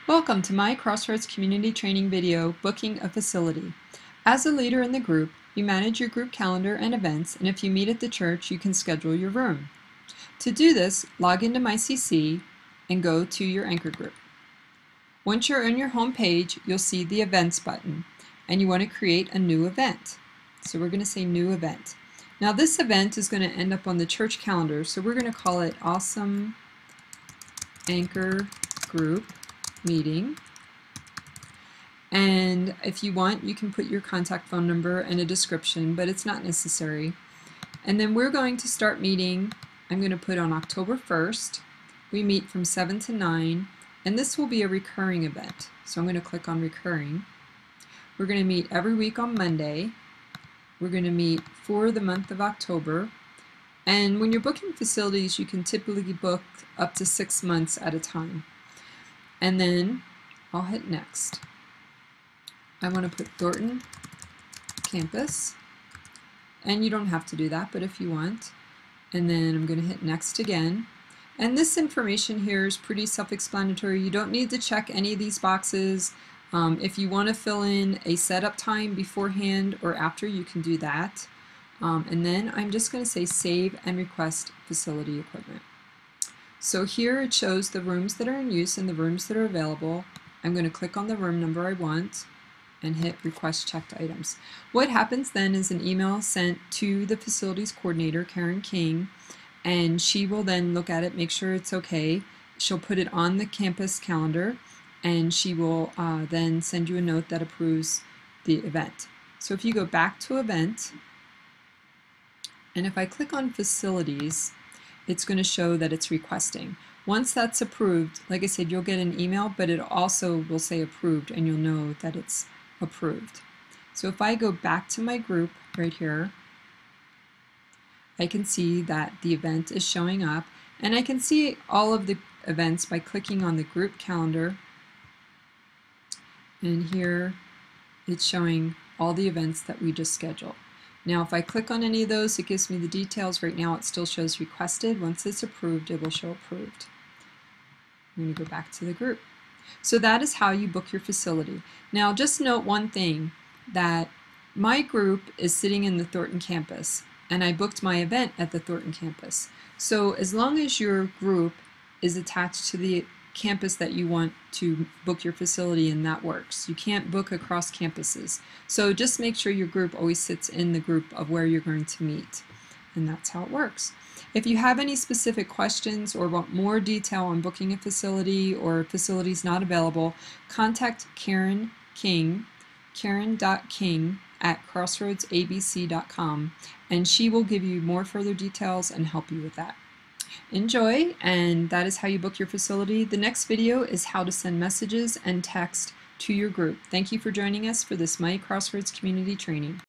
Welcome to my Crossroads community training video, Booking a Facility. As a leader in the group, you manage your group calendar and events, and if you meet at the church, you can schedule your room. To do this, log into MYCC and go to your anchor group. Once you're on your home page, you'll see the events button, and you want to create a new event. So we're going to say new event. Now this event is going to end up on the church calendar, so we're going to call it Awesome Anchor Group Meeting. And if you want, you can put your contact phone number and a description, but it's not necessary. And then we're going to start meeting. I'm going to put on October 1st. We meet from 7 to 9, and this will be a recurring event. So I'm going to click on recurring. We're going to meet every week on Monday. We're going to meet for the month of October. And when you're booking facilities, you can typically book up to 6 months at a time. And then I'll hit next. I want to put Thornton campus, and you don't have to do that, but if you want. And then I'm going to hit next again. And this information here is pretty self-explanatory. You don't need to check any of these boxes. If you want to fill in a setup time beforehand or after, you can do that. And then I'm just going to say save and request facility equipment. So here it shows the rooms that are in use and the rooms that are available. I'm going to click on the room number I want and hit request checked items. What happens then is an email sent to the facilities coordinator, Karen.King, and she will then look at it, make sure it's okay. She'll put it on the campus calendar, and she will then send you a note that approves the event. So if you go back to event, and if I click on facilities, it's going to show that it's requesting. Once that's approved, like I said, you'll get an email, but it also will say approved, and you'll know that it's approved. So if I go back to my group right here, I can see that the event is showing up, and I can see all of the events by clicking on the group calendar, and here it's showing all the events that we just scheduled. Now if I click on any of those, it gives me the details. Right now it still shows requested. Once it's approved, it will show approved. I'm going to go back to the group. So that is how you book your facility. Now just note one thing, that my group is sitting in the Thornton campus, and I booked my event at the Thornton campus. So as long as your group is attached to the campus that you want to book your facility in, that works. You can't book across campuses. So just make sure your group always sits in the group of where you're going to meet. And that's how it works. If you have any specific questions or want more detail on booking a facility or facilities not available, contact Karen.King, Karen.King at crossroadsabc.com, and she will give you more further details and help you with that. Enjoy, and that is how you book your facility. The next video is how to send messages and text to your group. Thank you for joining us for this My Crossroads community training.